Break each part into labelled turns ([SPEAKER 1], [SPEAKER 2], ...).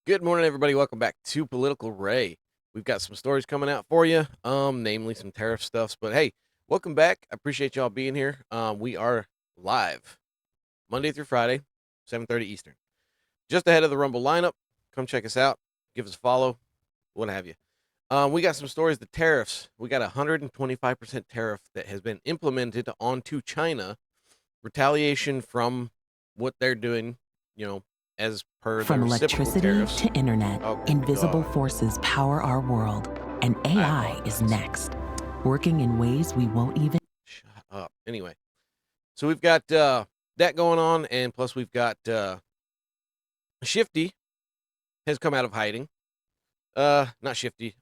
[SPEAKER 1] Good morning, everybody. Welcome back to Political Ray. We've got some stories coming out for you, namely some tariff stuffs. But hey, welcome back. I appreciate y'all being here. We are live Monday through Friday, 7:30 Eastern. Just ahead of the Rumble lineup. Come check us out. Give us a follow, what have you. We got some stories. The tariffs. We got a 125% tariff that has been implemented onto China. Retaliation from what they're doing, as per
[SPEAKER 2] From
[SPEAKER 1] the reciprocal
[SPEAKER 2] electricity
[SPEAKER 1] tariffs.
[SPEAKER 2] to internet,
[SPEAKER 1] Oh,
[SPEAKER 2] invisible
[SPEAKER 1] God.
[SPEAKER 2] forces power our world, and AI is next, working in ways we won't even.
[SPEAKER 1] Shut up. Anyway, so we've got that going on, and plus we've got Shifty has come out of hiding. Not Shifty.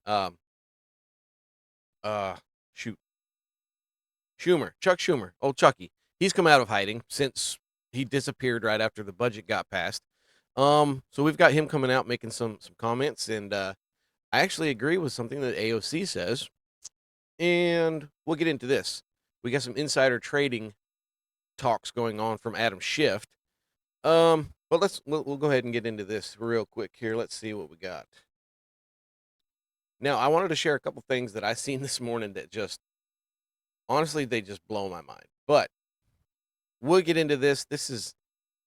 [SPEAKER 1] Shoot. Chuck Schumer, old Chucky. He's come out of hiding since he disappeared right after the budget got passed. So we've got him coming out making some comments, and I actually agree with something that AOC says, and we'll get into this. We got some insider trading talks going on from Adam Schiff. But we'll go ahead and get into this real quick here. Let's see what we got. Now, I wanted to share a couple things that I seen this morning that just honestly they just blow my mind. But we'll get into this.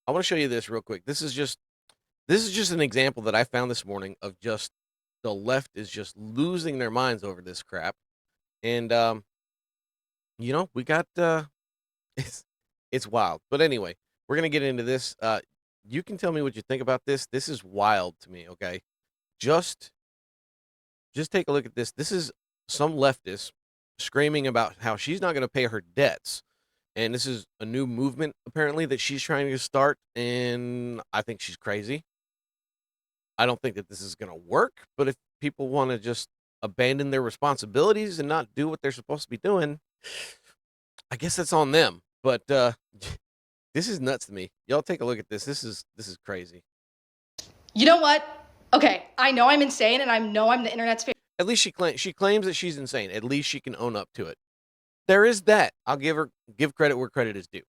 [SPEAKER 1] I want to show you this real quick. This is just an example that I found this morning of just the left is just losing their minds over this crap. And we got it's wild. But anyway, we're gonna get into this. You can tell me what you think about this. This is wild to me, okay? Just take a look at this. This is some leftist screaming about how she's not gonna pay her debts. And this is a new movement, apparently, that she's trying to start, and I think she's crazy. I don't think that this is going to work, but if people want to just abandon their responsibilities and not do what they're supposed to be doing, I guess that's on them. But this is nuts to me. Y'all take a look at this. This is crazy.
[SPEAKER 3] You know what? Okay, I know I'm insane, and I know I'm the internet's favorite.
[SPEAKER 1] At least she claims that she's insane. At least she can own up to it. There is that. I'll give credit where credit is due.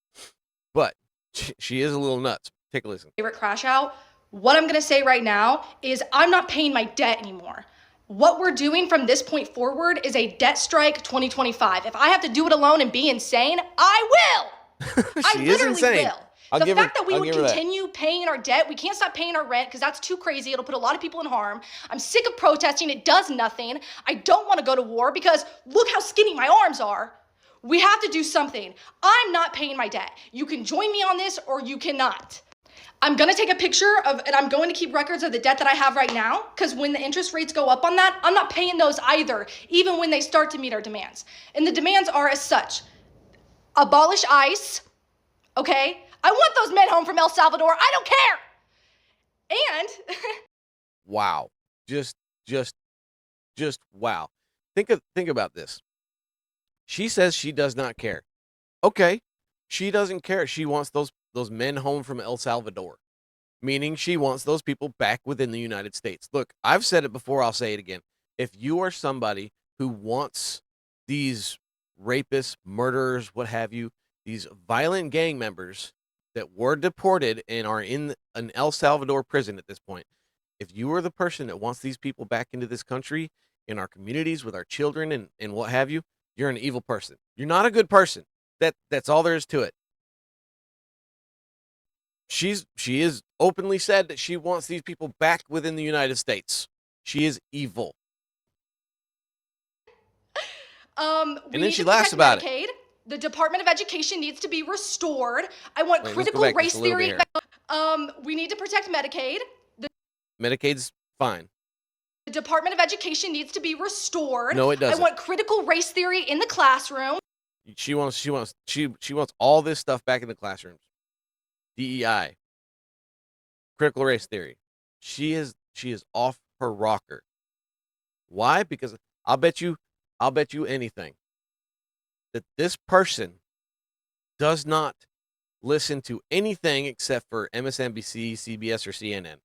[SPEAKER 1] But she is a little nuts. Take a listen.
[SPEAKER 3] Favorite crash out. What I'm going to say right now is I'm not paying my debt anymore. What we're doing from this point forward is a debt strike 2025. If I have to do it alone and be insane, I will. I literally will. The fact that we would continue paying our debt, we can't stop paying our rent because that's too crazy. It'll put a lot of people in harm. I'm sick of protesting. It does nothing. I don't want to go to war because look how skinny my arms are. We have to do something. I'm not paying my debt. You can join me on this or you cannot. I'm going to take a picture and I'm going to keep records of the debt that I have right now, because when the interest rates go up on that, I'm not paying those either, even when they start to meet our demands. And the demands are as such: abolish ICE, okay? I want those men home from El Salvador. I don't care. And
[SPEAKER 1] wow. Just wow. Think about this. She says she does not care. Okay. She doesn't care. She wants those men home from El Salvador, meaning she wants those people back within the United States. Look, I've said it before. I'll say it again. If you are somebody who wants these rapists, murderers, what have you, these violent gang members that were deported and are in an El Salvador prison at this point, if you are the person that wants these people back into this country, in our communities, with our children and what have you, you're an evil person. You're not a good person. That's all there is to it. She is openly said that she wants these people back within the United States. She is evil. And then she laughs about
[SPEAKER 3] Medicaid. The Department of Education needs to be restored. I want critical race theory. We need to protect Medicaid.
[SPEAKER 1] Medicaid's fine.
[SPEAKER 3] The Department of Education needs to be restored.
[SPEAKER 1] No, it doesn't.
[SPEAKER 3] I want critical race theory in the classroom.
[SPEAKER 1] She wants all this stuff back in the classrooms. DEI, critical race theory. She is off her rocker. Why? Because I'll bet you anything that this person does not listen to anything except for MSNBC, CBS, or CNN.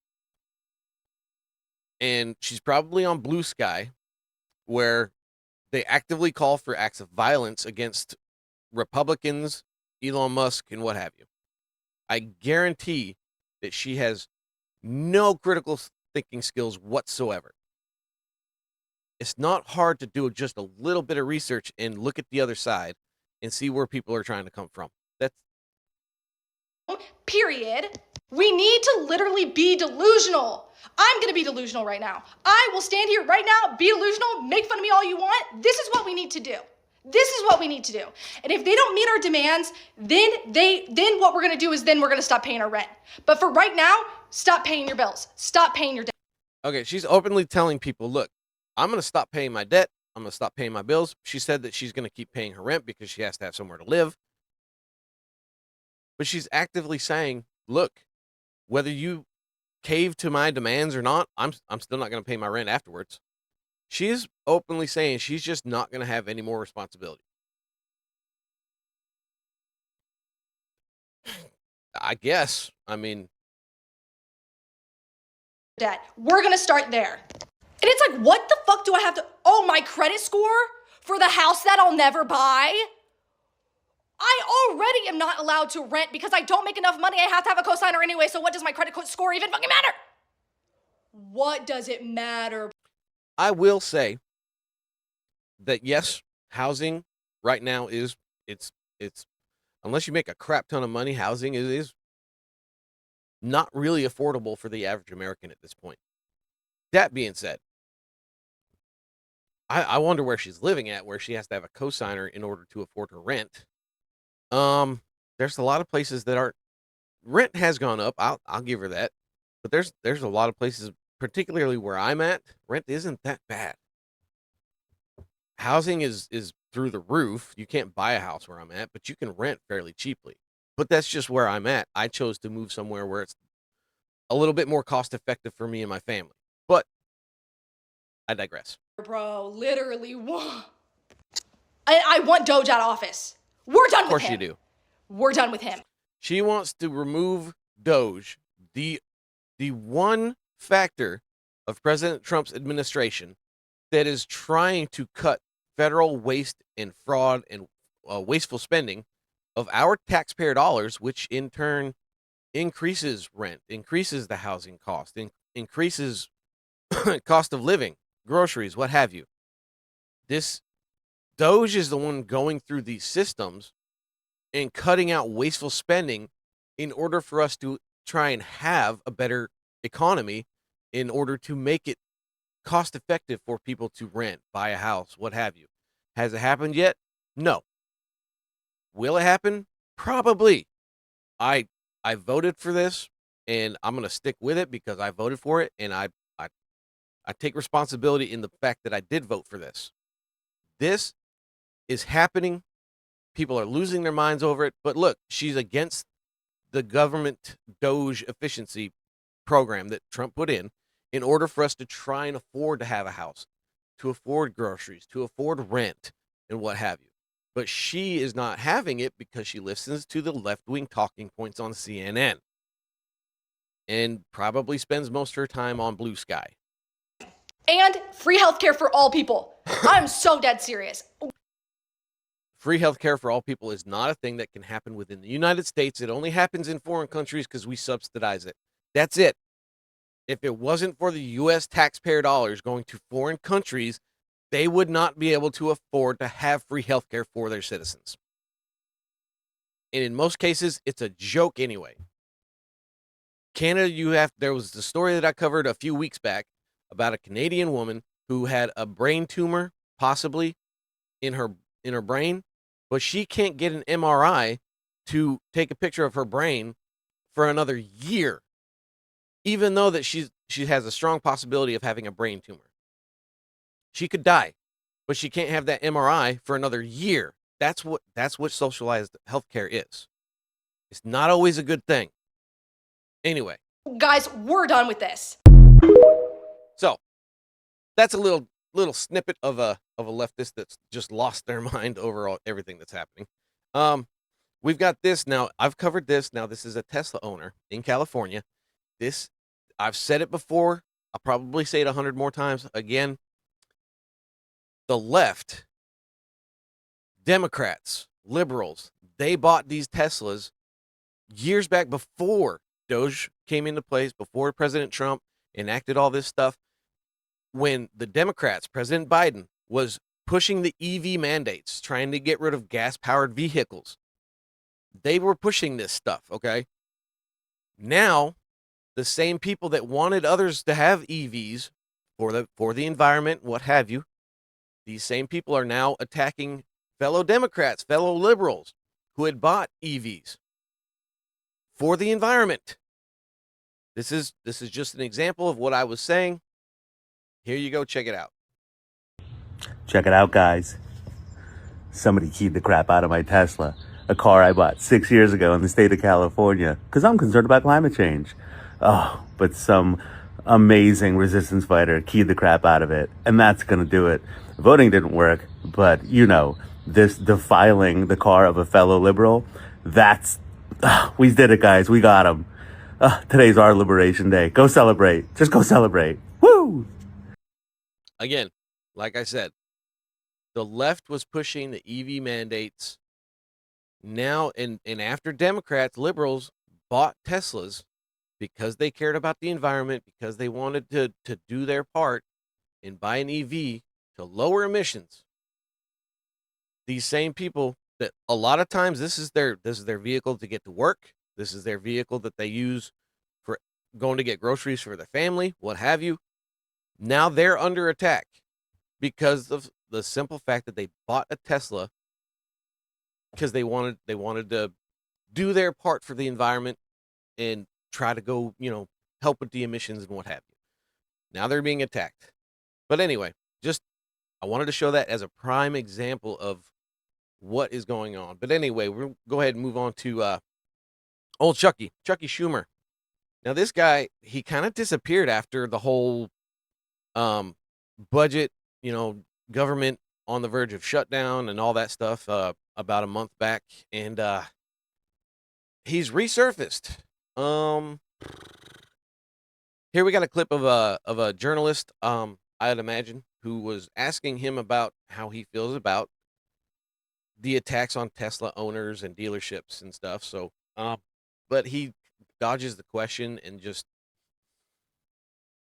[SPEAKER 1] And she's probably on Blue Sky, where they actively call for acts of violence against Republicans, Elon Musk, and what have you. I guarantee that she has no critical thinking skills whatsoever. It's not hard to do just a little bit of research and look at the other side and see where people are trying to come from. That's
[SPEAKER 3] period. We need to literally be delusional. I'm gonna be delusional right now. I will stand here right now, be delusional, make fun of me all you want. This is what we need to do. This is what we need to do. And if they don't meet our demands, then what we're gonna do is then we're gonna stop paying our rent. But for right now, stop paying your bills. Stop paying your debt.
[SPEAKER 1] okay. She's openly telling people, look, I'm going to stop paying my debt. I'm going to stop paying my bills. She said that she's going to keep paying her rent because she has to have somewhere to live. But she's actively saying, look, whether you cave to my demands or not, I'm still not going to pay my rent afterwards. She is openly saying she's just not going to have any more responsibility. I guess. I mean,
[SPEAKER 3] debt. We're gonna start there. And it's like, what the fuck do I have to, oh, my credit score for the house that I'll never buy? I already am not allowed to rent because I don't make enough money. I have to have a cosigner anyway, so what does my credit score even fucking matter? What does it matter?
[SPEAKER 1] I will say that yes, housing right now is it's unless you make a crap ton of money, housing is not really affordable for the average American at this point. That being said, I wonder where she's living at, where she has to have a cosigner in order to afford her rent. There's a lot of places that aren't. Rent has gone up. I'll give her that, but there's a lot of places, particularly where I'm at, rent isn't that bad. Housing is through the roof. You can't buy a house where I'm at, but you can rent fairly cheaply. But that's just where I'm at. I chose to move somewhere where it's a little bit more cost effective for me and my family. But I digress.
[SPEAKER 3] Bro, literally, I want Doge out of office. We're done with him.
[SPEAKER 1] Of course you do.
[SPEAKER 3] We're done with him.
[SPEAKER 1] She wants to remove Doge, the one factor of President Trump's administration that is trying to cut federal waste and fraud and wasteful spending of our taxpayer dollars, which in turn increases rent, increases the housing cost, increases cost of living, groceries, what have you. This Doge is the one going through these systems and cutting out wasteful spending in order for us to try and have a better economy, in order to make it cost effective for people to rent, buy a house, what have you. Has it happened yet? No. Will it happen? Probably. I voted for this, and I'm going to stick with it because I voted for it, and I take responsibility in the fact that I did vote for this. This is happening. People are losing their minds over it. But look, she's against the government Doge efficiency program that Trump put in order for us to try and afford to have a house, to afford groceries, to afford rent, and what have you. But she is not having it because she listens to the left-wing talking points on CNN and probably spends most of her time on Blue Sky.
[SPEAKER 3] And free healthcare for all people. I'm so dead serious.
[SPEAKER 1] Free healthcare for all people is not a thing that can happen within the United States. It only happens in foreign countries because we subsidize it. That's it. If it wasn't for the U.S. taxpayer dollars going to foreign countries, they would not be able to afford to have free healthcare for their citizens. And in most cases, it's a joke anyway. Canada, there was the story that I covered a few weeks back about a Canadian woman who had a brain tumor, possibly in her brain, but she can't get an MRI to take a picture of her brain for another year, even though that she has a strong possibility of having a brain tumor. She could die, but she can't have that MRI for another year. That's what socialized healthcare is. It's not always a good thing. Anyway,
[SPEAKER 3] guys, we're done with this.
[SPEAKER 1] So that's a little snippet of a leftist that's just lost their mind over everything that's happening. We've got this now. I've covered this. Now this is a Tesla owner in California. I've said it before. I'll probably say it 100 more times again. The left, Democrats, liberals, they bought these Teslas years back before Doge came into place, before President Trump enacted all this stuff. When the Democrats, President Biden, was pushing the EV mandates, trying to get rid of gas-powered vehicles, they were pushing this stuff, okay? Now, the same people that wanted others to have EVs for the environment, what have you, these same people are now attacking fellow Democrats, fellow liberals who had bought EVs for the environment. This is just an example of what I was saying. Here you go, check it out.
[SPEAKER 4] Check it out, guys. Somebody keyed the crap out of my Tesla, a car I bought 6 years ago in the state of California, because I'm concerned about climate change. Oh, but some amazing resistance fighter keyed the crap out of it, and that's going to do it. Voting didn't work, but this defiling the car of a fellow liberal, we did it, guys. We got him. Today's our Liberation Day. Go celebrate. Just go celebrate. Woo!
[SPEAKER 1] Again, like I said, the left was pushing the EV mandates. Now, and after Democrats, liberals bought Teslas because they cared about the environment, because they wanted to do their part and buy an EV to lower emissions. These same people that a lot of times this is their vehicle to get to work. This is their vehicle that they use for going to get groceries for their family, what have you. Now they're under attack because of the simple fact that they bought a Tesla because they wanted to do their part for the environment and try to go, help with the emissions and what have you. Now they're being attacked. But anyway, I wanted to show that as a prime example of what is going on. But anyway, we'll go ahead and move on to old Chucky Schumer. Now this guy, he kind of disappeared after the whole budget, government on the verge of shutdown and all that stuff about a month back, and he's resurfaced. Here we got a clip of a journalist, I'd imagine, who was asking him about how he feels about the attacks on Tesla owners and dealerships and stuff. So, but he dodges the question and just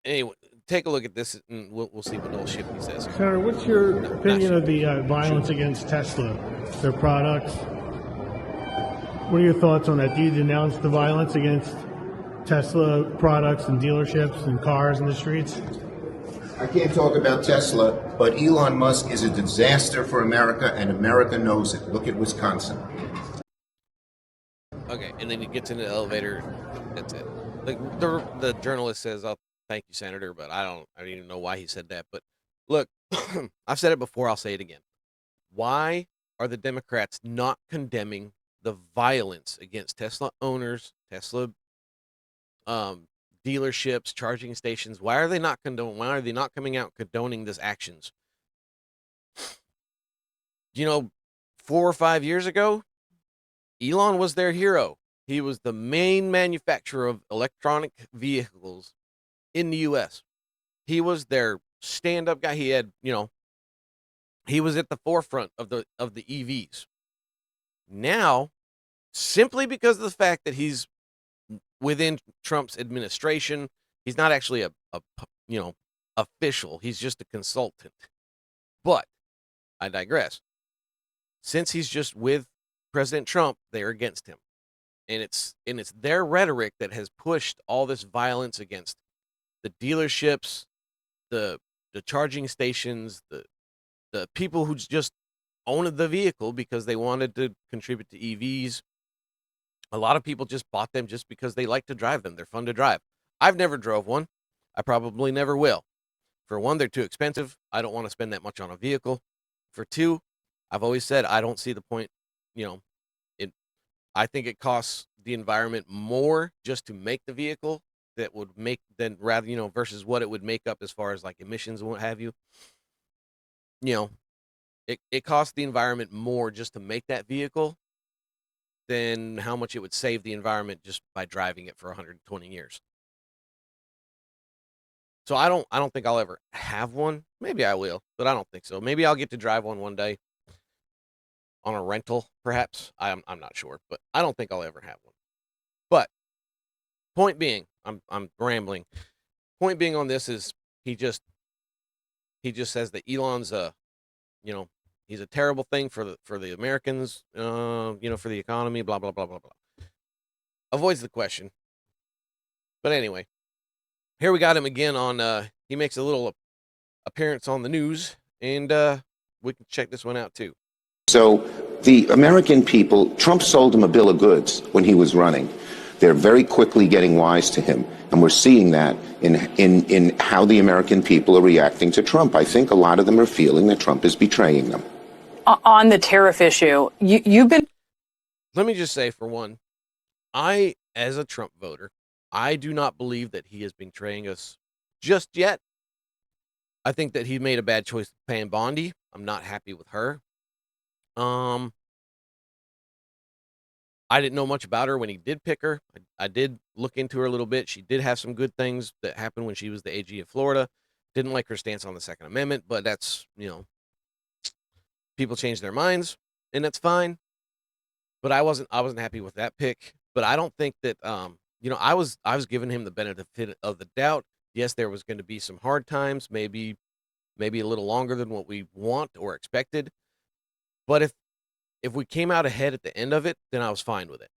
[SPEAKER 1] anyway. Take a look at this, and we'll see what old Schiff says.
[SPEAKER 5] Senator, what's your opinion of the violence against Tesla, their products? What are your thoughts on that? Do you denounce the violence against Tesla products and dealerships and cars in the streets?
[SPEAKER 6] I can't talk about Tesla, but Elon Musk is a disaster for America, and America knows it. Look at Wisconsin.
[SPEAKER 1] Okay, and then he gets into the elevator. That's it. The journalist says, "Oh, thank you, Senator," but I don't even know why he said that. But look, I've said it before. I'll say it again. Why are the Democrats not condemning the violence against Tesla owners, Tesla dealerships, charging stations? Why are they not coming out condoning these actions? 4 or 5 years ago, Elon was their hero. He was the main manufacturer of electronic vehicles in the U.S. He was their stand-up guy. He had, he was at the forefront of the EVs. Now, simply because of the fact that he's within Trump's administration, he's not actually a official. He's just a consultant. But I digress. Since he's just with President Trump, they're against him. And it's their rhetoric that has pushed all this violence against the dealerships, the charging stations, the people who just owned the vehicle because they wanted to contribute to EVs. A lot of people just bought them just because they like to drive them. They're fun to drive. I've never drove one. I probably never will. For one, they're too expensive. I don't want to spend that much on a vehicle. For two, I've always said I don't see the point. I think it costs the environment more just to make the vehicle that would make than rather, versus what it would make up as far as like emissions and what have you. It costs the environment more just to make that vehicle than how much it would save the environment just by driving it for 120 years. So I don't think I'll ever have one. Maybe I will, but I don't think so. Maybe I'll get to drive one day on a rental, perhaps. I'm not sure, but I don't think I'll ever have one. But point being, I'm rambling. point being on this is he just says that Elon's you know, he's a terrible thing for the Americans, you know, for the economy, blah blah blah blah blah. Avoids the question. But anyway, here we got him again on he makes a little appearance on the news, and we can check this one out too.
[SPEAKER 6] So the American people, Trump sold them a bill of goods when he was running. They're very quickly getting wise to him, and we're seeing that in how the American people are reacting to Trump. I think a lot of them are feeling that Trump is betraying them.
[SPEAKER 7] On the tariff issue, you've been...
[SPEAKER 1] Let me just say, for one, I, as a Trump voter, I do not believe that he is betraying us just yet. I think that he made a bad choice paying Bondi. I'm not happy with her. I didn't know much about her when he did pick her. I did look into her a little bit. She did have some good things that happened when she was the AG of Florida. Didn't like her stance on the Second Amendment, but that's, you know, people change their minds, and that's fine. But I wasn't happy with that pick. But I don't think that you know, I was giving him the benefit of the doubt. Yes, there was going to be some hard times, maybe a little longer than what we want or expected. But if we came out ahead at the end of it, then I was fine with it.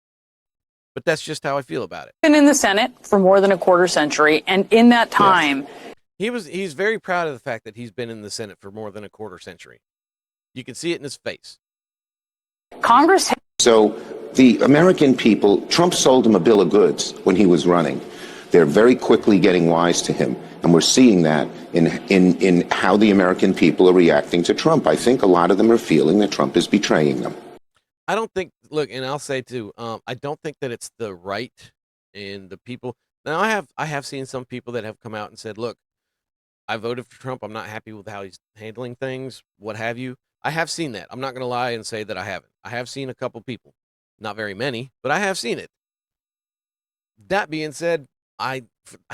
[SPEAKER 1] But that's just how I feel about it.
[SPEAKER 7] Been in the Senate for more than a quarter century, and in that time,
[SPEAKER 1] he's very proud of the fact that he's been in the Senate for more than a quarter century. You can see it in his face.
[SPEAKER 7] Congress...
[SPEAKER 6] So the American people, Trump sold them a bill of goods when he was running. They're very quickly getting wise to him, and we're seeing that in how the American people are reacting to Trump. I think a lot of them are feeling that Trump is betraying them.
[SPEAKER 1] I don't think, look, and I'll say too, I don't think that it's the right and the people. Now, I have seen some people that have come out and said, look, I voted for Trump. I'm not happy with how he's handling things, what have you. I have seen that. I'm not going to lie and say that I haven't. I have seen a couple people, not very many, but I have seen it. That being said, I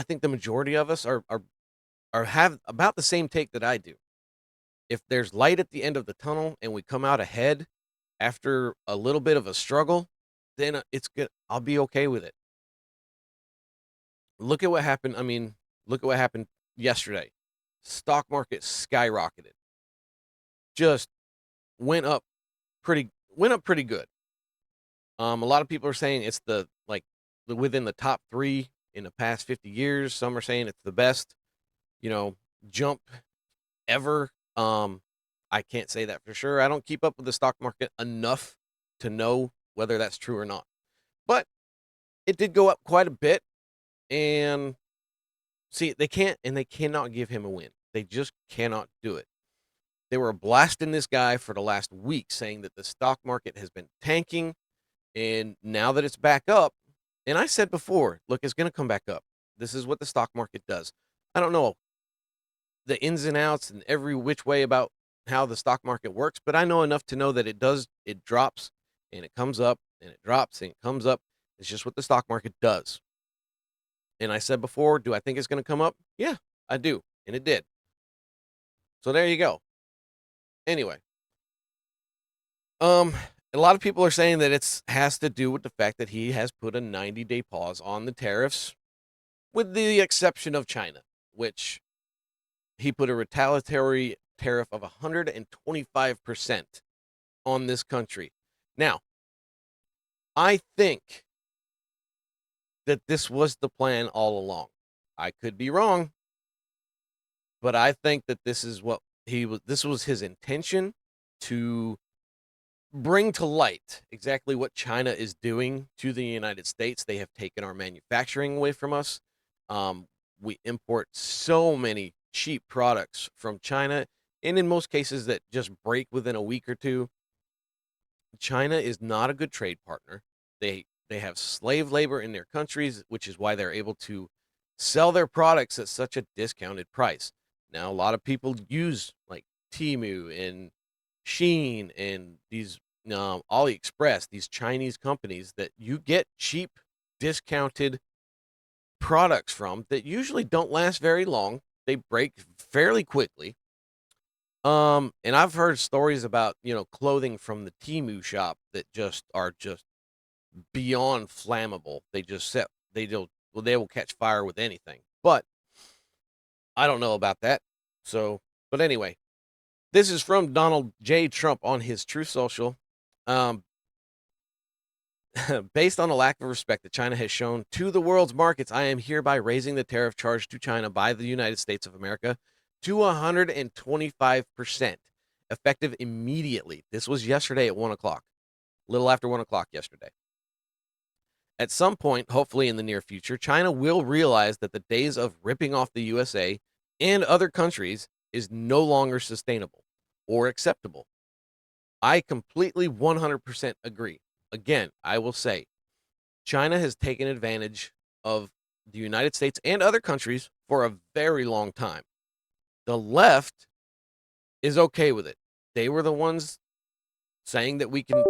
[SPEAKER 1] think the majority of us are have about the same take that I do. If there's light at the end of the tunnel and we come out ahead after a little bit of a struggle, then it's good. I'll be okay with it. Look at what happened. I mean, look at what happened yesterday. Stock market skyrocketed. Just went up pretty good. A lot of people are saying it's within the top 3 in the past 50 years. Some are saying it's the best, you know, jump ever. I can't say that for sure. I don't keep up with the stock market enough to know whether that's true or not. But it did go up quite a bit. And see, they cannot give him a win. They just cannot do it. They were blasting this guy for the last week, saying that the stock market has been tanking. And now that it's back up, and I said before, look, it's going to come back up. This is what the stock market does. I don't know the ins and outs and every which way about how the stock market works, but I know enough to know that it drops and it comes up and it drops and it comes up. It's just what the stock market does. And I said before, do I think it's going to come up? Yeah, I do. And it did. So there you go. Anyway, a lot of people are saying that it has to do with the fact that he has put a 90-day pause on the tariffs, with the exception of China, which he put a retaliatory tariff of 125% on this country. Now, I think that this was the plan all along. I could be wrong, but I think that this was his intention to bring to light exactly what China is doing to the United States. They have taken our manufacturing away from us. We import so many cheap products from China, and in most cases that just break within a week or two. China is not a good trade partner. They have slave labor in their countries, which is why they're able to sell their products at such a discounted price. Now, a lot of people use like Temu and Shein and these AliExpress, these Chinese companies that you get cheap, discounted products from that usually don't last very long. They break fairly quickly. And I've heard stories about, clothing from the Temu shop that are beyond flammable. They will catch fire with anything. But I don't know about that. So, but anyway, this is from Donald J. Trump on his Truth Social. Um, Based on the lack of respect that China has shown to the world's markets, I am hereby raising the tariff charge to China by the United States of America to 125%, effective immediately. This was yesterday at 1 o'clock, a little after 1 o'clock yesterday. At some point, hopefully in the near future, China will realize that the days of ripping off the USA and other countries is no longer sustainable or acceptable. I completely 100% agree. Again, I will say China has taken advantage of the United States and other countries for a very long time. The left is okay with it. They were the ones saying that we can,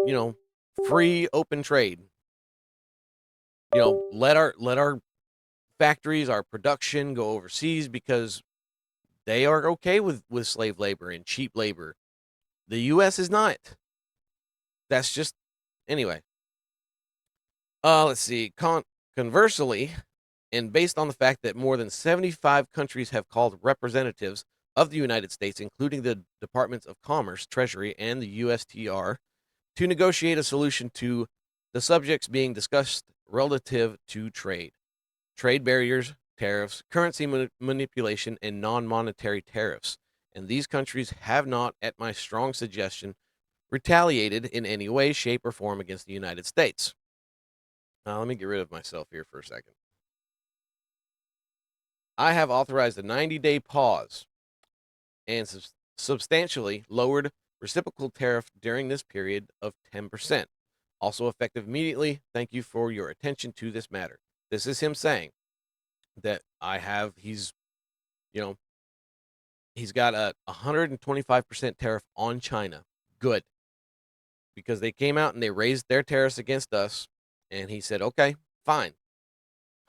[SPEAKER 1] free open trade. Let our factories, our production go overseas because they are okay with slave labor and cheap labor. The US is not. That's just anyway. Let's see. Conversely, and based on the fact that more than 75 countries have called representatives of the United States, including the Departments of Commerce, Treasury, and the USTR, to negotiate a solution to the subjects being discussed relative to trade barriers, tariffs, currency manipulation, and non monetary tariffs. And these countries have not, at my strong suggestion, retaliated in any way, shape, or form against the United States. Now, let me get rid of myself here for a second. I have authorized a 90-day pause and substantially lowered reciprocal tariff during this period of 10%. Also effective immediately. Thank you for your attention to this matter. This is him saying that he's got a 125% tariff on China. Good. Because they came out and they raised their tariffs against us. And he said, okay, fine.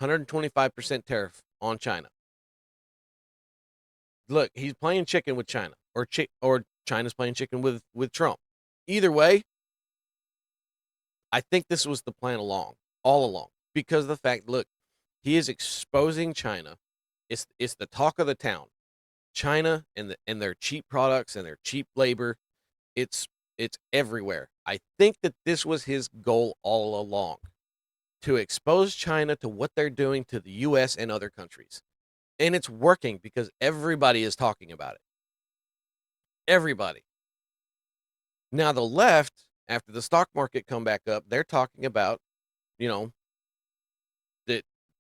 [SPEAKER 1] 125% tariff on China. Look, he's playing chicken with China, or China's playing chicken with Trump. Either way, I think this was the plan all along, because of the fact, look, he is exposing China. It's the talk of the town. China and their cheap products and their cheap labor. It's everywhere. I think that this was his goal all along, to expose China to what they're doing to the US and other countries. And it's working because everybody is talking about it. Everybody. Now the left, after the stock market come back up, they're talking about, the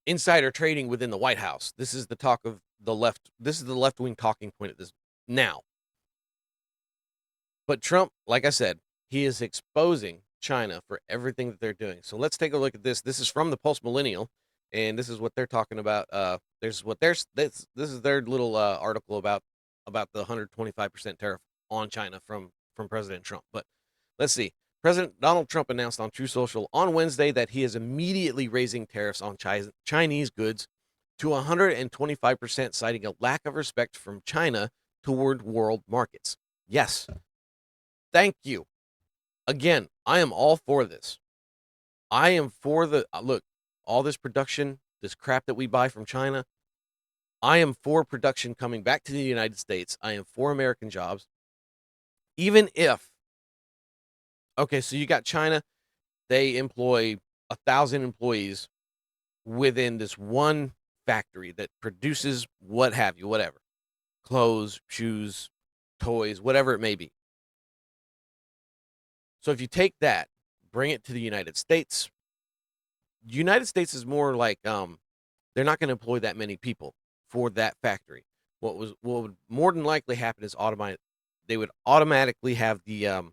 [SPEAKER 1] insider trading within the White House. This is the talk of the left. This is the left-wing talking point at this now. But Trump, like I said, he is exposing China for everything that they're doing. So let's take a look at this. This is from the Post Millennial, and this is what they're talking about. This is their little article about the 125% tariff on China from President Trump. But let's see. President Donald Trump announced on True Social on Wednesday that he is immediately raising tariffs on Chinese goods to 125%, citing a lack of respect from China toward world markets. Yes. Thank you. Again, I am all for this. I am for look, all this production, this crap that we buy from China. I am for production coming back to the United States. I am for American jobs. Even if, okay, so you got China, they employ 1,000 employees within this one factory that produces what have you, whatever, clothes, shoes, toys, whatever it may be. So if you take that, bring it to the United States, the United States is more like they're not going to employ that many people for that factory. What would more than likely happen is they would automatically have the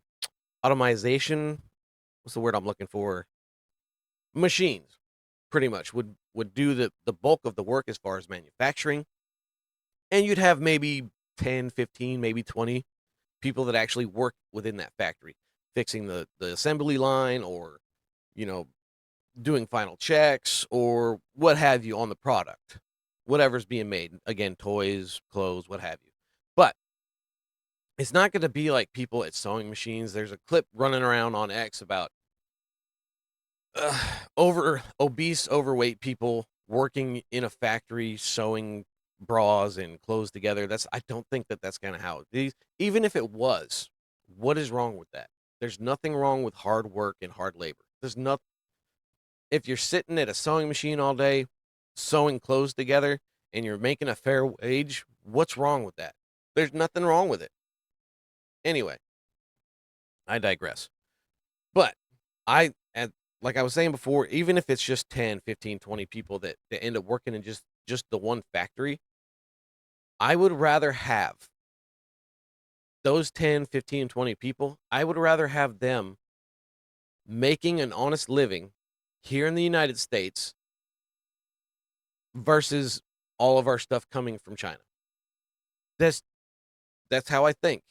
[SPEAKER 1] automation. What's the word I'm looking for? Machines, pretty much would do the bulk of the work as far as manufacturing, and you'd have maybe 10, 15, maybe 20 people that actually work within that factory, fixing the assembly line, or doing final checks, or what have you on the product, whatever's being made. Again, toys, clothes, what have you. But it's not going to be like people at sewing machines. There's a clip running around on X about obese, overweight people working in a factory sewing bras and clothes together. I don't think that that's kind of how even if it was, what is wrong with that? There's nothing wrong with hard work and hard labor. There's not If you're sitting at a sewing machine all day, sewing clothes together, and you're making a fair wage, what's wrong with that? There's nothing wrong with it. Anyway, I digress. But like I was saying before, even if it's just 10, 15, 20 people that end up working in just the one factory, I would rather have those 10, 15, 20 people, I would rather have them making an honest living here in the United States versus all of our stuff coming from China. That's that's how I think.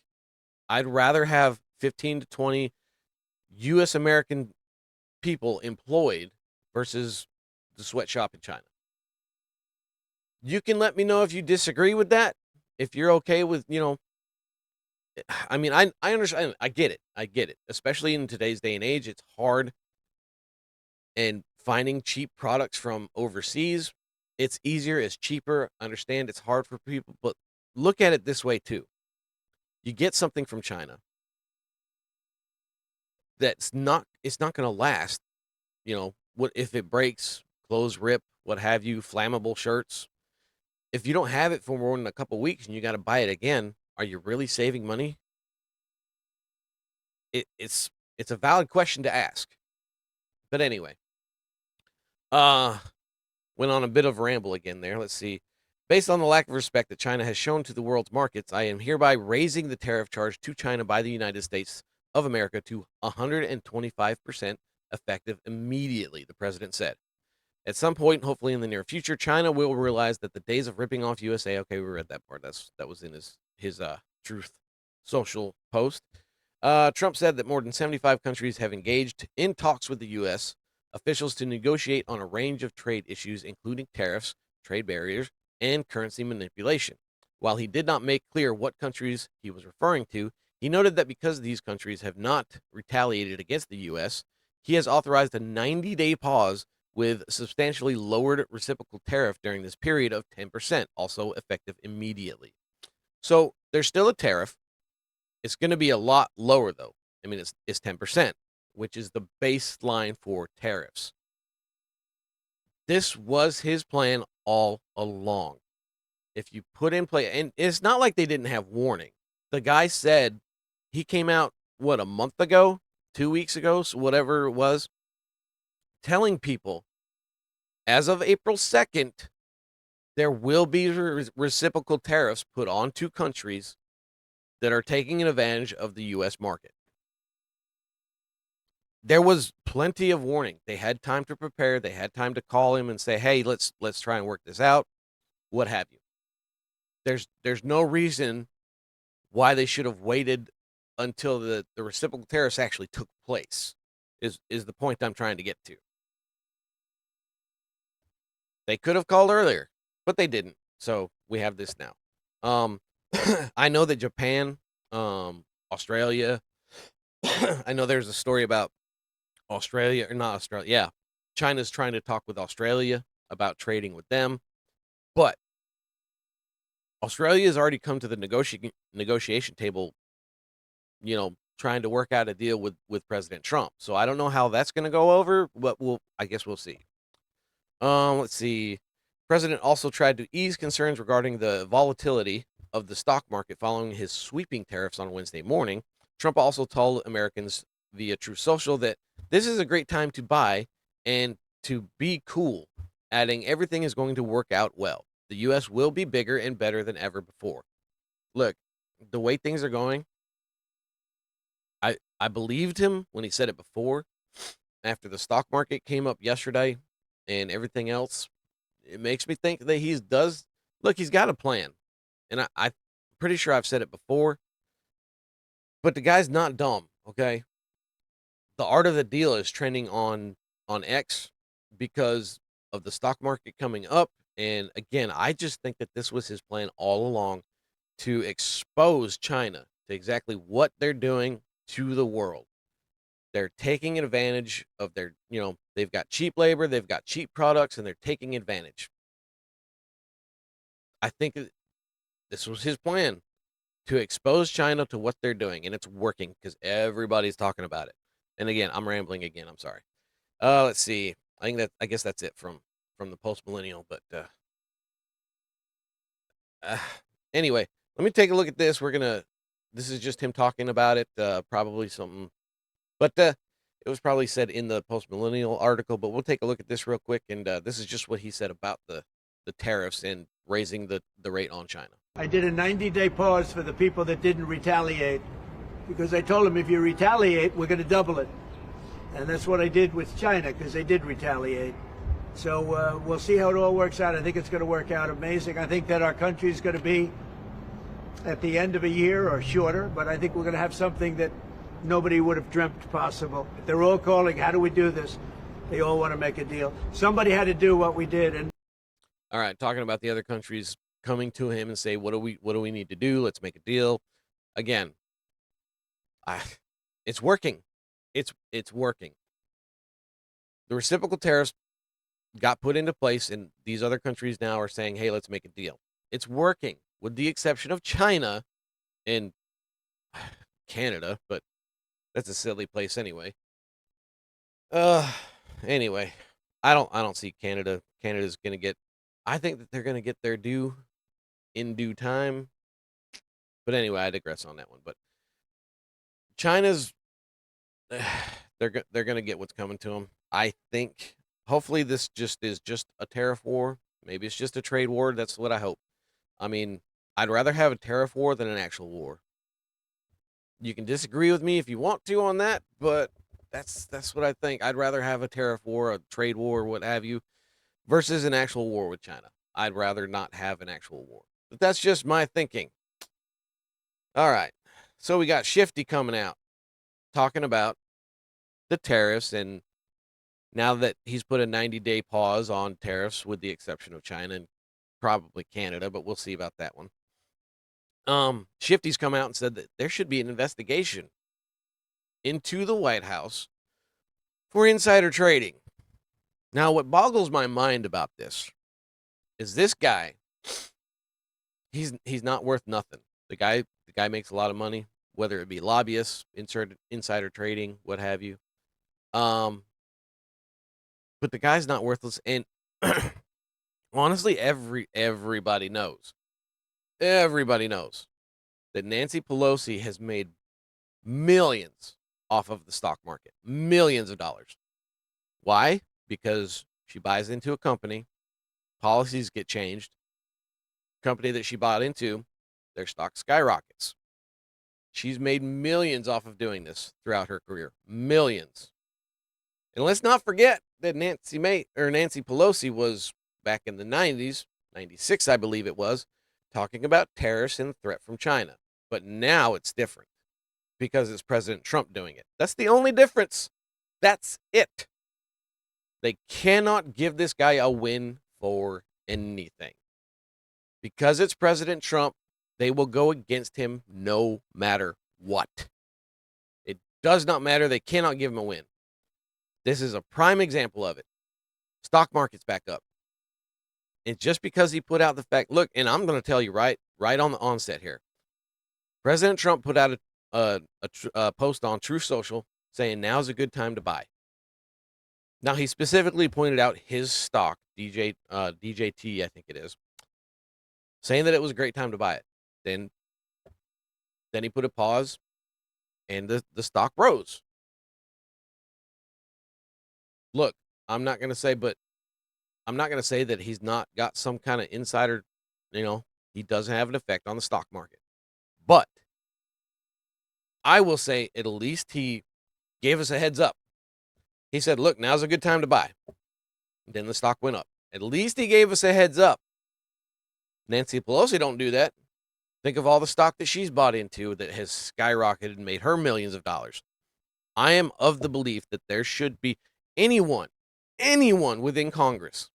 [SPEAKER 1] I'd rather have 15 to 20 US American people employed versus the sweatshop in China. You can let me know if you disagree with that. If you're okay with, I mean, I understand. I get it. I get it. Especially in today's day and age, it's hard, and finding cheap products from overseas, it's easier, it's cheaper. I understand it's hard for people, but look at it this way too. You get something from China it's not going to last. What if it breaks, clothes rip, what have you, flammable shirts. If you don't have it for more than a couple weeks and you got to buy it again, are you really saving money? It's a valid question to ask. But anyway, went on a bit of a ramble again there. Let's see. Based on the lack of respect that China has shown to the world's markets, I am hereby raising the tariff charge to China by the United States of America to 125% effective immediately, the president said. At some point, hopefully in the near future, China will realize that the days of ripping off USA. Okay, we read that part. That was in his Truth Social post. Trump said that more than 75 countries have engaged in talks with the U.S. officials to negotiate on a range of trade issues, including tariffs, trade barriers, and currency manipulation. While he did not make clear what countries he was referring to, he noted that because these countries have not retaliated against the U.S., he has authorized a 90-day pause with substantially lowered reciprocal tariff during this period of 10%, also effective immediately. So there's still a tariff. It's going to be a lot lower, though. I mean, it's 10%, which is the baseline for tariffs. This was his plan all along. If you put in play, and it's not like they didn't have warning. The guy said he came out, a month ago, 2 weeks ago, so whatever it was, telling people as of April 2nd, there will be reciprocal tariffs put onto countries that are taking advantage of the U.S. market. There was plenty of warning. They had time to prepare. They had time to call him and say, "Hey, let's try and work this out," what have you. There's no reason why they should have waited until the reciprocal tariffs actually took place. Is the point I'm trying to get to. They could have called earlier, but they didn't. So we have this now. I know that Japan, Australia. I know there's a story about Australia, or not Australia. Yeah, China's trying to talk with Australia about trading with them, but Australia has already come to the negotiation table. Trying to work out a deal with President Trump. So I don't know how that's going to go over, but I guess we'll see. Let's see. President also tried to ease concerns regarding the volatility of the stock market following his sweeping tariffs on Wednesday morning. Trump also told Americans via Truth Social that this is a great time to buy and to be cool, adding everything is going to work out well. The U.S. will be bigger and better than ever before. Look, the way things are going, I believed him when he said it before. After the stock market came up yesterday and everything else, it makes me think that he's got a plan. And I'm pretty sure I've said it before, but the guy's not dumb, okay? The art of the deal is trending on X because of the stock market coming up. And again, I just think that this was his plan all along, to expose China to exactly what they're doing to the world. They're taking advantage of they've got cheap labor, they've got cheap products, and they're taking advantage. I think this was his plan to expose China to what they're doing, and it's working because everybody's talking about it. And again, I'm rambling again. I'm sorry. Let's see. I guess that's it from the post millennial. But uh, anyway, let me take a look at this. This is just him talking about it. Probably something, but it was probably said in the post millennial article. But we'll take a look at this real quick, and this is just what he said about the tariffs and raising the rate on China.
[SPEAKER 8] I did a 90-day pause for the people that didn't retaliate, because I told them if you retaliate, we're going to double it. And that's what I did with China, because they did retaliate. So we'll see how it all works out. I think it's going to work out amazing. I think that our country is going to be at the end of a year or shorter, but I think we're going to have something that nobody would have dreamt possible. They're all calling, how do we do this? They all want to make a deal. Somebody had to do what we did. And
[SPEAKER 1] all right, talking about the other countries coming to him and say, what do we need to do? Let's make a deal. Again, it's working. It's working. The reciprocal tariffs got put into place, and these other countries now are saying, hey, let's make a deal. It's working, with the exception of China and Canada, but that's a silly place anyway. Anyway, I don't see Canada. Canada's gonna get, I think that they're gonna get their due in due time. But anyway, I digress on that one. But China's, they're gonna get what's coming to them. I think. Hopefully, this is just a tariff war. Maybe it's just a trade war. That's what I hope. I mean, I'd rather have a tariff war than an actual war. You can disagree with me if you want to on that, but that's what I think. I'd rather have a tariff war, a trade war, what have you, versus an actual war with China. I'd rather not have an actual war. But that's just my thinking. All right. So we got Shifty coming out talking about the tariffs, and now that he's put a 90-day pause on tariffs with the exception of China and probably Canada, but we'll see about that one. Shifty's come out and said that there should be an investigation into the White House for insider trading. Now, what boggles my mind about this is this guy, he's not worth nothing. The guy makes a lot of money, whether it be lobbyists, insider trading, what have you. But the guy's not worthless, and honestly, everybody knows. Everybody knows that Nancy Pelosi has made millions off of the stock market. Millions of dollars. Why? Because she buys into a company, policies get changed. Company that she bought into, their stock skyrockets. She's made millions off of doing this throughout her career. Millions. And let's not forget that Nancy Pelosi was back in the 90s, 96, I believe it was, talking about tariffs and the threat from China. But now it's different because it's President Trump doing it. That's the only difference. That's it. They cannot give this guy a win for anything. Because it's President Trump, they will go against him no matter what. It does not matter. They cannot give him a win. This is a prime example of it. Stock market's back up. And just because he put out the fact, look, and I'm going to tell you right on the onset here. President Trump put out a post on Truth Social saying now's a good time to buy. Now, he specifically pointed out his stock, DJT, I think it is, saying that it was a great time to buy it. Then he put a pause, and the stock rose. Look, I'm not going to say that he's not got some kind of insider, he doesn't have an effect on the stock market. But I will say at least he gave us a heads up. He said, look, now's a good time to buy. Then the stock went up. At least he gave us a heads up. Nancy Pelosi don't do that. Think of all the stock that she's bought into that has skyrocketed and made her millions of dollars. I am of the belief that there should be anyone within Congress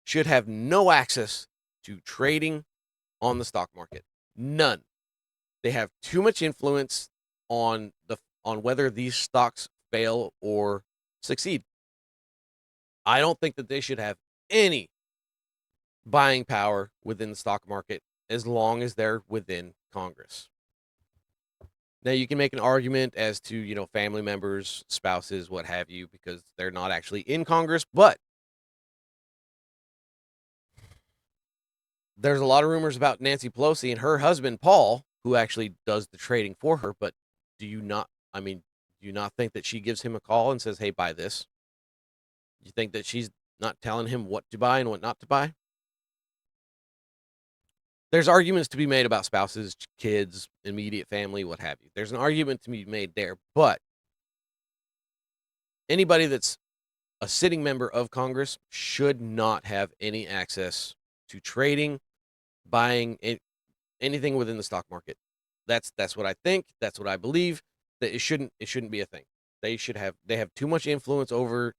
[SPEAKER 1] should have no access to trading on the stock market. None. They have too much influence on whether these stocks fail or succeed. I don't think that they should have any buying power within the stock market as long as they're within Congress. Now, you can make an argument as to, family members, spouses, what have you, because they're not actually in Congress, but there's a lot of rumors about Nancy Pelosi and her husband, Paul, who actually does the trading for her. But do you not think that she gives him a call and says, hey, buy this? Do you think that she's not telling him what to buy and what not to buy? There's arguments to be made about spouses, kids, immediate family, what have you. There's an argument to be made there, but anybody that's a sitting member of Congress should not have any access to trading, buying anything within the stock market. That's what I think. That's what I believe. That it shouldn't be a thing. They have too much influence over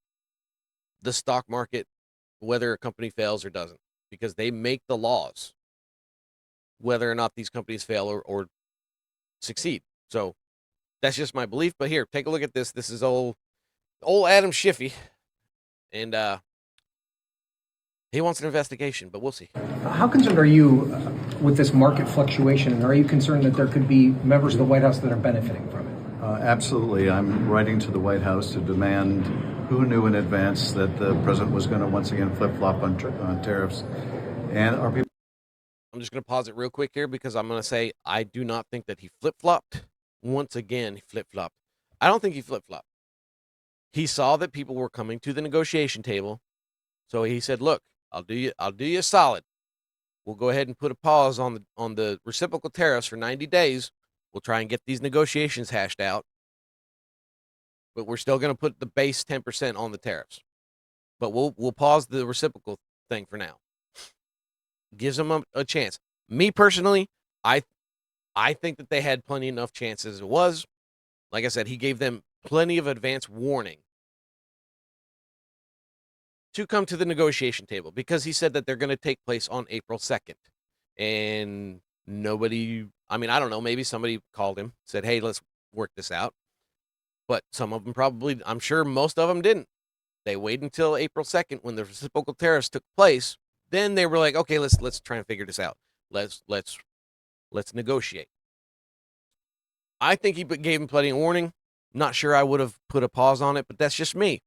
[SPEAKER 1] the stock market, whether a company fails or doesn't, because they make the laws whether or not these companies fail or succeed. So that's just my belief. But here, take a look at this. This is old Adam Schiff, and he wants an investigation, but we'll see.
[SPEAKER 9] How concerned are you with this market fluctuation, and are you concerned that there could be members of the White House that are benefiting from it?
[SPEAKER 10] Absolutely. I'm writing to the White House to demand who knew in advance that the president was going to once again flip-flop on tariffs, and are people...
[SPEAKER 1] I'm just going to pause it real quick here because I'm going to say I do not think that he flip-flopped. Once again, he flip-flopped. I don't think he flip-flopped. He saw that people were coming to the negotiation table, so he said, "Look, I'll do you a solid. We'll go ahead and put a pause on the reciprocal tariffs for 90 days. We'll try and get these negotiations hashed out, but we're still going to put the base 10% on the tariffs. But we'll pause the reciprocal thing for now." Gives them a chance. Me personally, I think that they had plenty enough chances as it was. Like I said, he gave them plenty of advance warning to come to the negotiation table because he said that they're going to take place on April 2nd. And nobody, I don't know, maybe somebody called him, said, hey, let's work this out. But some of them probably, I'm sure most of them didn't. They waited until April 2nd when the reciprocal tariffs took place. Then they were like, okay, let's try and figure this out. Let's negotiate. I think he gave him plenty of warning. Not sure I would have put a pause on it, but that's just me.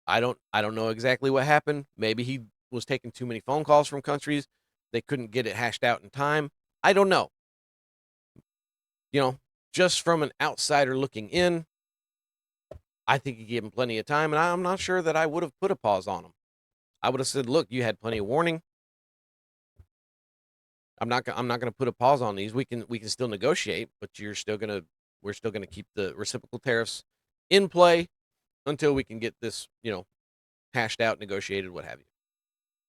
[SPEAKER 1] I don't know exactly what happened. Maybe he was taking too many phone calls from countries. They couldn't get it hashed out in time. I don't know. Just from an outsider looking in, I think he gave him plenty of time, and I'm not sure that I would have put a pause on him. I would have said, look, you had plenty of warning. I'm not going to put a pause on these. We can still negotiate, but we're still going to keep the reciprocal tariffs in play until we can get this, hashed out, negotiated, what have you.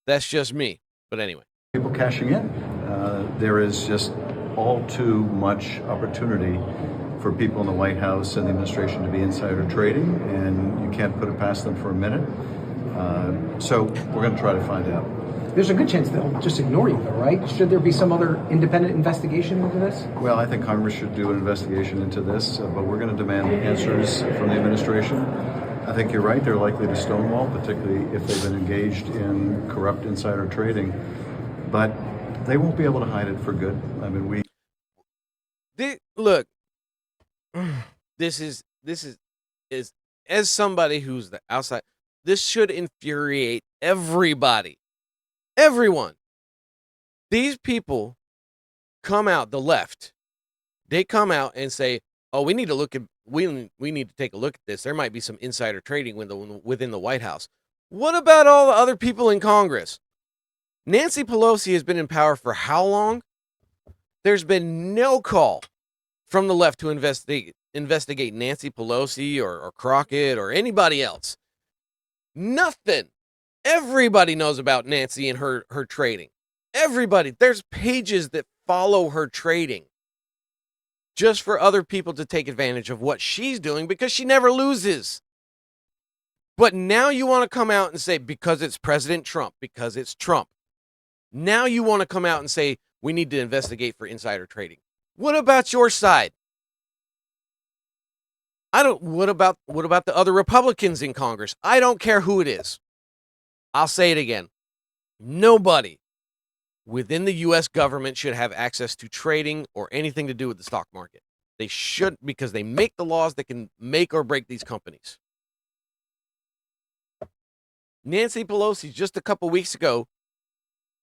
[SPEAKER 1] That's just me. But anyway.
[SPEAKER 10] People cashing in. There is just all too much opportunity for people in the White House and the administration to be insider trading, and you can't put it past them for a minute. So we're going to try to find out.
[SPEAKER 9] There's a good chance they'll just ignore you, though, right? Should there be some other independent investigation into this?
[SPEAKER 10] Well, I think Congress should do an investigation into this, but we're going to demand answers from the administration. I think you're right. They're likely to stonewall, particularly if they've been engaged in corrupt insider trading. But they won't be able to hide it for good.
[SPEAKER 1] Look, this is as somebody who's the outside, this should infuriate everybody. Everyone. These people come out, the left, they come out and say, oh, we need to take a look at this. There might be some insider trading within the White House. What about all the other people in Congress? Nancy Pelosi has been in power for how long? There's been no call from the left to investigate Nancy Pelosi or Crockett or anybody else. Nothing. Everybody knows about Nancy and her trading. Everybody. There's pages that follow her trading just for other people to take advantage of what she's doing because she never loses. But now you want to come out and say, because it's President Trump, because it's Trump. Now you want to come out and say, we need to investigate for insider trading. What about your side? What about the other Republicans in Congress? I don't care who it is. I'll say it again. Nobody within the U.S. government should have access to trading or anything to do with the stock market. They should, because they make the laws that can make or break these companies. Nancy Pelosi, just a couple weeks ago,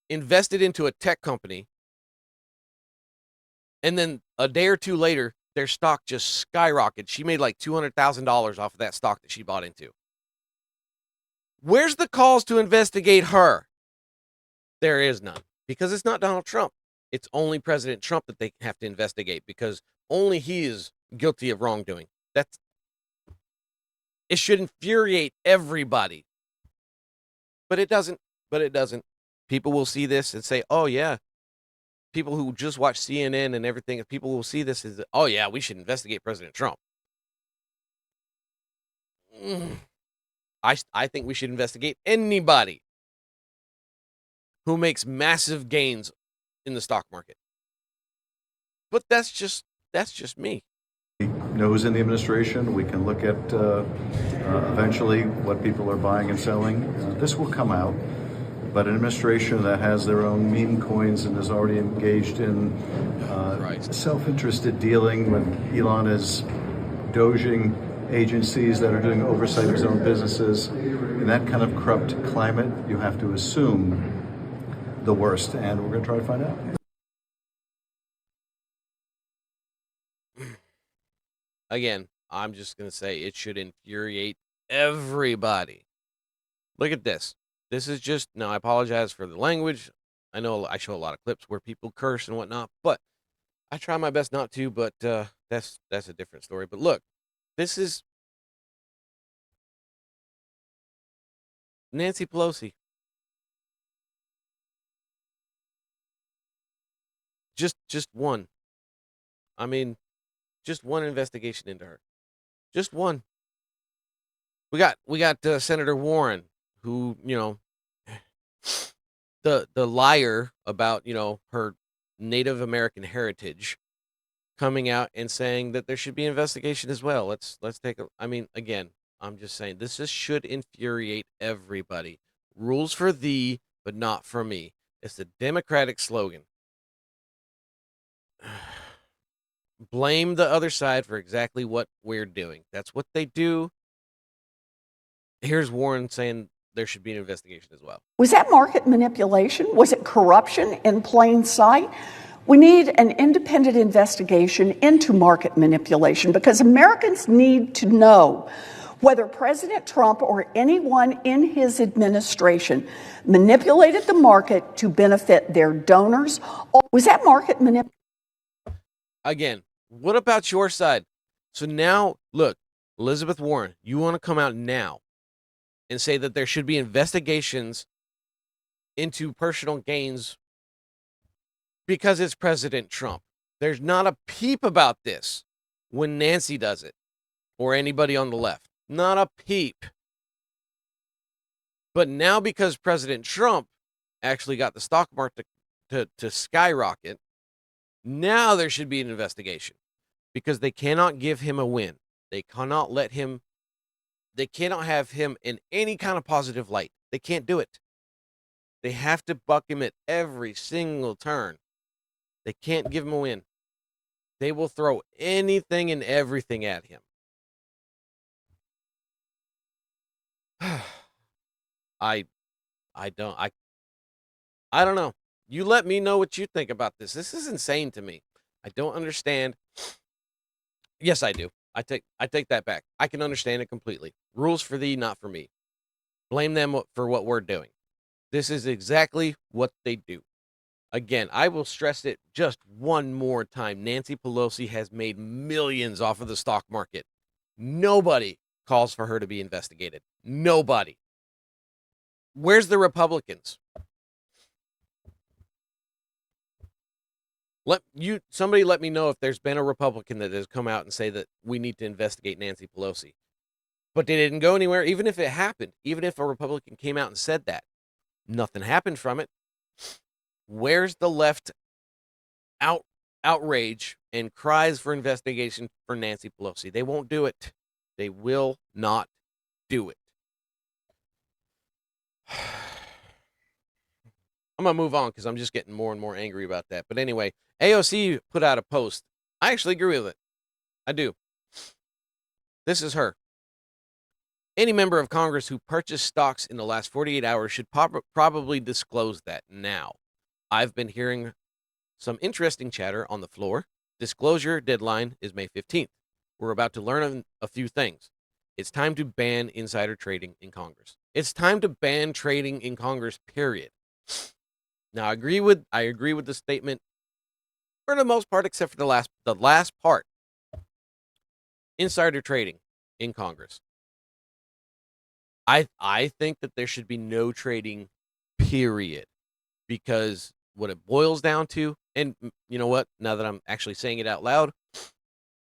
[SPEAKER 1] invested into a tech company, and then a day or two later, their stock just skyrocketed. She made like $200,000 off of that stock that she bought into. Where's the calls to investigate her? There is none, because it's not Donald Trump. It's only President Trump that they have to investigate, because only he is guilty of wrongdoing. It should infuriate everybody. But it doesn't. People will see this and say, oh, yeah. People who just watch CNN and everything, people will see this as, oh, yeah, we should investigate President Trump. I think we should investigate anybody who makes massive gains in the stock market. But that's just me.
[SPEAKER 10] We know who's in the administration. We can look at eventually what people are buying and selling. This will come out. But an administration that has their own meme coins and is already engaged in self-interested dealing with Elon doging agencies that are doing oversight of his own businesses, in that kind of corrupt climate, you have to assume the worst, and we're going to try to find out.
[SPEAKER 1] Again, I'm just going to say it should infuriate everybody. Look at this. This is just, now I apologize for the language. I know I show a lot of clips where people curse and whatnot, but I try my best not to, but that's a different story. But look, this is Nancy Pelosi. Just one. I mean, just one investigation into her. Just one. We got Senator Warren, who, the liar about, her Native American heritage, coming out and saying that there should be investigation as well. Let's take again, I'm just saying this should infuriate everybody. Rules for thee, but not for me. It's the Democratic slogan. Blame the other side for exactly what we're doing. That's what they do. Here's Warren saying there should be an investigation as well.
[SPEAKER 11] Was that market manipulation? Was it corruption in plain sight? We need an independent investigation into market manipulation, because Americans need to know whether President Trump or anyone in his administration manipulated the market to benefit their donors. Was that market manipulation?
[SPEAKER 1] Again, what about your side? So now, look, Elizabeth Warren, you want to come out now and say that there should be investigations into personal gains because it's President Trump. There's not a peep about this when Nancy does it, or anybody on the left. Not a peep. But now, because President Trump actually got the stock market to skyrocket, now there should be an investigation, because they cannot give him a win. They cannot have him in any kind of positive light. They can't do it. They have to buck him at every single turn. They can't give him a win. They will throw anything and everything at him. I don't know. You let me know what you think about this. This is insane to me. I don't understand. Yes, I do. I take that back. I can understand it completely. Rules for thee, not for me. Blame them for what we're doing. This is exactly what they do. Again, I will stress it just one more time. Nancy Pelosi has made millions off of the stock market. Nobody calls for her to be investigated. Nobody. Where's the Republicans? Somebody let me know if there's been a Republican that has come out and say that we need to investigate Nancy Pelosi. But they didn't go anywhere. Even if it happened, even if a Republican came out and said that, nothing happened from it. Where's the left outrage and cries for investigation for Nancy Pelosi? They won't do it. They will not do it. I'm going to move on because I'm just getting more and more angry about that. But anyway, AOC put out a post. I actually agree with it. I do. This is her. Any member of Congress who purchased stocks in the last 48 hours should probably disclose that now. I've been hearing some interesting chatter on the floor. Disclosure deadline is May 15th. We're about to learn a few things. It's time to ban insider trading in Congress. It's time to ban trading in Congress, period. Now, I agree with the statement for the most part, except for the last part. Insider trading in Congress. I think that there should be no trading, period, because what it boils down to, and you know what? Now that I'm actually saying it out loud,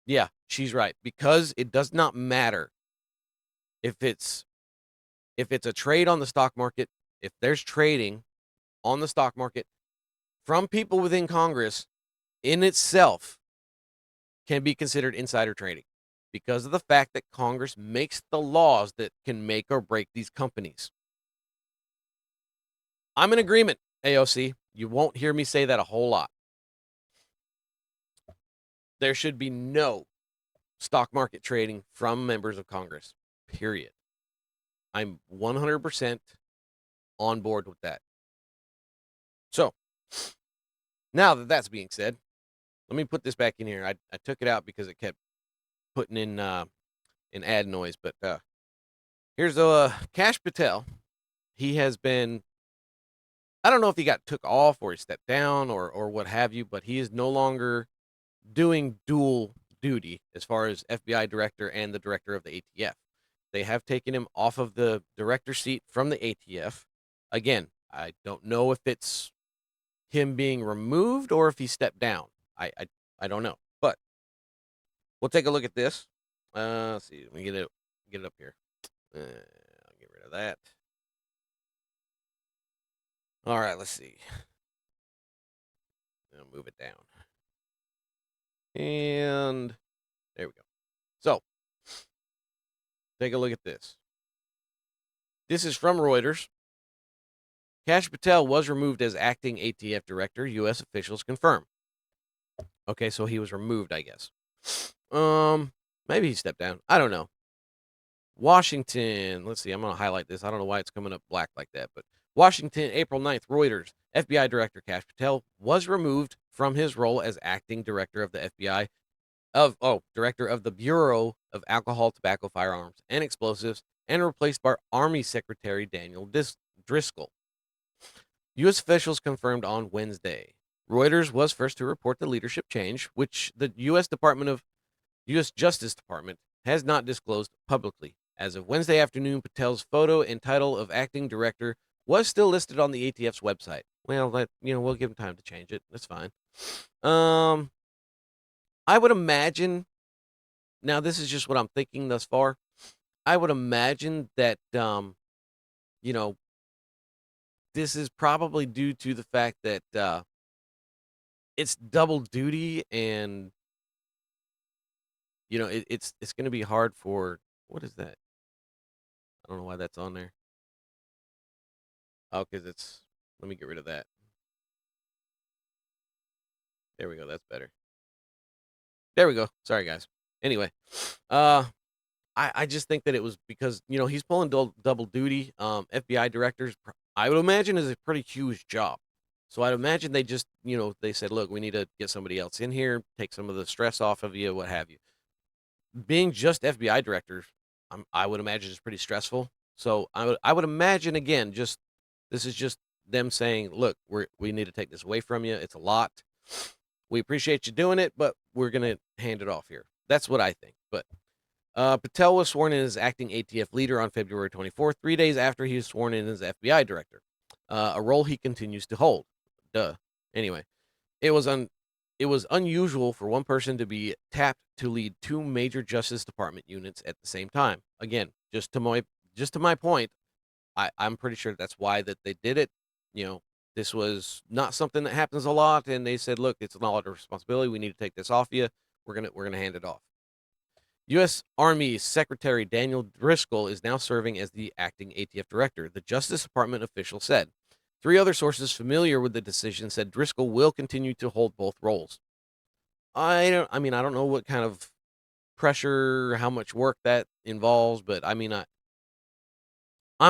[SPEAKER 1] yeah, she's right. Because it does not matter if it's a trade on the stock market, if there's trading on the stock market from people within Congress, in itself can be considered insider trading because of the fact that Congress makes the laws that can make or break these companies. I'm in agreement, AOC. You won't hear me say that a whole lot. There should be no stock market trading from members of Congress, period. I'm 100% on board with that. So, now that that's being said, let me put this back in here. I took it out because it kept putting in ad noise, but here's Kash Patel. He has been, I don't know if he got took off or he stepped down or what have you, but he is no longer doing dual duty as far as FBI director and the director of the ATF. They have taken him off of the director seat from the ATF. Again, I don't know if it's him being removed or if he stepped down. I don't know, but we'll take a look at this. Let's see. Let me get it up here. I'll get rid of that. All right, let's see. I'll move it down. And there we go. So, take a look at this. This is from Reuters. Kash Patel was removed as acting ATF director, U.S. officials confirm. Okay, so he was removed, I guess. Maybe he stepped down. I don't know. Washington. Let's see. I'm going to highlight this. I don't know why it's coming up black like that, but Washington, April 9th, Reuters. FBI Director Kash Patel was removed from his role as acting director of the FBI director of the Bureau of Alcohol, Tobacco, Firearms, and Explosives, and replaced by Army Secretary Daniel Driscoll. U.S. officials confirmed on Wednesday. Reuters was first to report the leadership change, which the U.S. Justice Department has not disclosed publicly. As of Wednesday afternoon, Patel's photo and title of acting director was still listed on the ATF's website. Well, we'll give him time to change it. That's fine. I would imagine, now this is just what I'm thinking thus far. I would imagine that, this is probably due to the fact that it's double duty and, it's going to be hard for, what is that? I don't know why that's on there. Oh, because let me get rid of that. There we go. That's better. There we go. Sorry, guys. Anyway, I just think that it was because, he's pulling double duty. FBI directors, I would imagine, is a pretty huge job. So I'd imagine they just, they said, look, we need to get somebody else in here, take some of the stress off of you, what have you. Being just FBI directors, I would imagine is pretty stressful. So I would imagine, again, this is just them saying, look, we need to take this away from you. It's a lot. We appreciate you doing it, but we're going to hand it off here. That's what I think. But Patel was sworn in as acting ATF leader on February 24th, 3 days after he was sworn in as FBI director, a role he continues to hold. Duh. Anyway, it was unusual for one person to be tapped to lead two major Justice Department units at the same time. Again, just to my point, I'm pretty sure that's why that they did it. This was not something that happens a lot, and they said, look, it's a lot of responsibility. We need to take this off you. We're gonna hand it off. U.S. Army Secretary Daniel Driscoll is now serving as the acting ATF director, the Justice Department official said. 3 other sources familiar with the decision said Driscoll will continue to hold both roles. I don't know what kind of pressure, how much work that involves, but I'm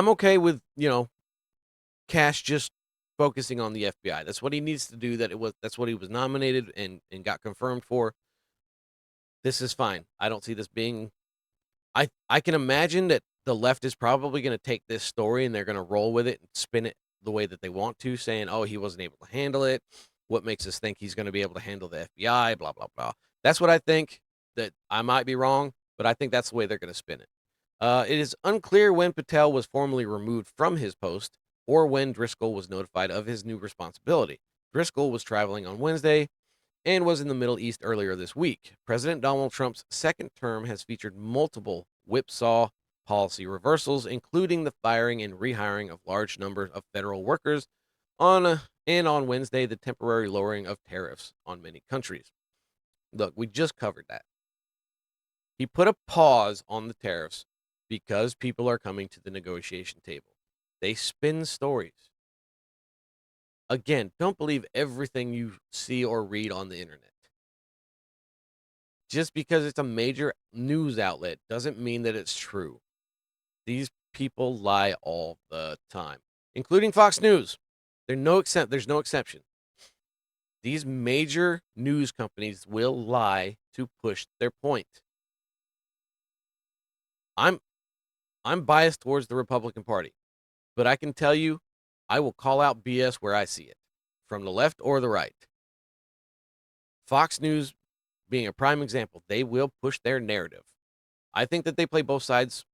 [SPEAKER 1] okay with, Kash just focusing on the FBI. That's what he needs to do. That's what he was nominated and got confirmed for. This is fine. I don't see this being. I can imagine that the left is probably going to take this story and they're going to roll with it and spin it the way that they want to, saying, "Oh, he wasn't able to handle it. What makes us think he's going to be able to handle the FBI?" Blah blah blah. That's what I think. That I might be wrong, but I think that's the way they're going to spin it. It is unclear when Patel was formally removed from his post or when Driscoll was notified of his new responsibility. Driscoll was traveling on Wednesday and was in the Middle East earlier this week. President Donald Trump's second term has featured multiple whipsaw policy reversals, including the firing and rehiring of large numbers of federal workers and on Wednesday, the temporary lowering of tariffs on many countries. Look, we just covered that. He put a pause on the tariffs because people are coming to the negotiation table. They spin stories. Again, don't believe everything you see or read on the internet. Just because it's a major news outlet doesn't mean that it's true. These people lie all the time, including Fox News. There's no exception. These major news companies will lie to push their point. I'm biased towards the Republican Party, but I can tell you, I will call out BS where I see it, from the left or the right. Fox News being a prime example, they will push their narrative. I think that they play both sides,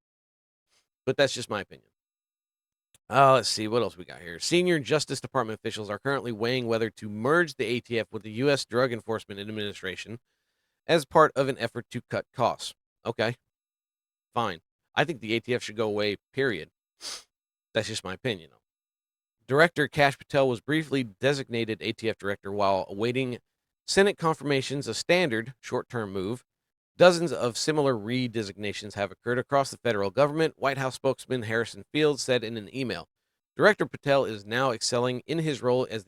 [SPEAKER 1] but that's just my opinion. Let's see what else we got here. Senior Justice Department officials are currently weighing whether to merge the ATF with the U.S. Drug Enforcement Administration as part of an effort to cut costs. Okay, fine. I think the ATF should go away, period. That's just my opinion. Director Kash Patel was briefly designated ATF director while awaiting Senate confirmations, a standard short-term move. Dozens of similar redesignations have occurred across the federal government, White House spokesman Harrison Fields said in an email. Director Patel is now excelling in his role as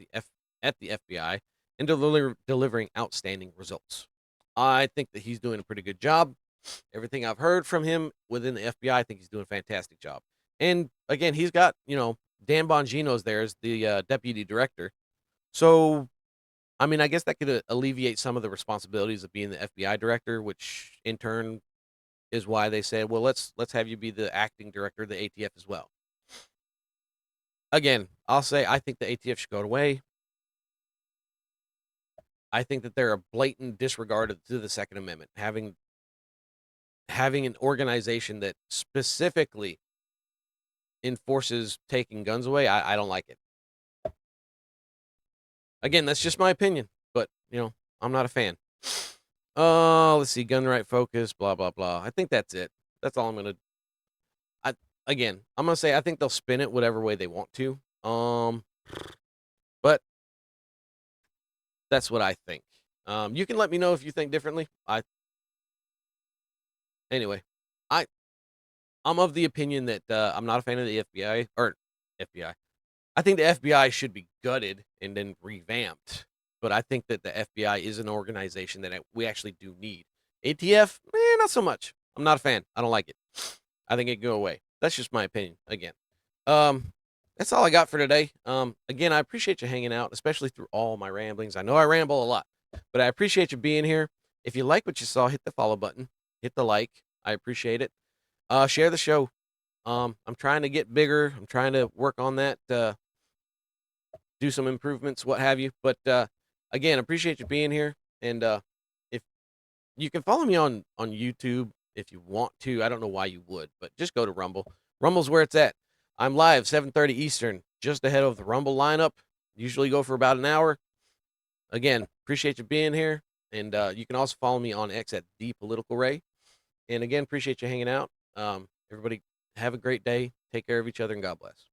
[SPEAKER 1] at the FBI and delivering outstanding results. I think that he's doing a pretty good job. Everything I've heard from him within the FBI, I think he's doing a fantastic job. And again, he's got, Dan Bongino's there as the deputy director. So, I guess that could alleviate some of the responsibilities of being the FBI director, which in turn is why they said, well, let's have you be the acting director of the ATF as well. Again, I'll say I think the ATF should go away. I think that they're a blatant disregard to the Second Amendment. Having an organization that specifically enforces taking guns away, I don't like it. Again, that's just my opinion, but I'm not a fan. Let's see, gun right focus, blah blah blah. I think that's it. That's all I'm gonna. I'm gonna say I think they'll spin it whatever way they want to. But that's what I think. You can let me know if you think differently. Anyway, I'm of the opinion that I'm not a fan of the FBI or FBI. I think the FBI should be gutted and then revamped. But I think that the FBI is an organization that we actually do need. ATF, not so much. I'm not a fan. I don't like it. I think it can go away. That's just my opinion. Again, that's all I got for today. Again, I appreciate you hanging out, especially through all my ramblings. I know I ramble a lot, but I appreciate you being here. If you like what you saw, hit the follow button, hit the like. I appreciate it. Share the show. I'm trying to get bigger. I'm trying to work on that. Do some improvements, what have you. But again, appreciate you being here. And if you can follow me on YouTube if you want to. I don't know why you would, but just go to Rumble. Rumble's where it's at. I'm live 7:30 Eastern, just ahead of the Rumble lineup. Usually go for about an hour. Again, appreciate you being here. And you can also follow me on X at ThePoliticalRay. And again, appreciate you hanging out. Everybody have a great day. Take care of each other, and God bless.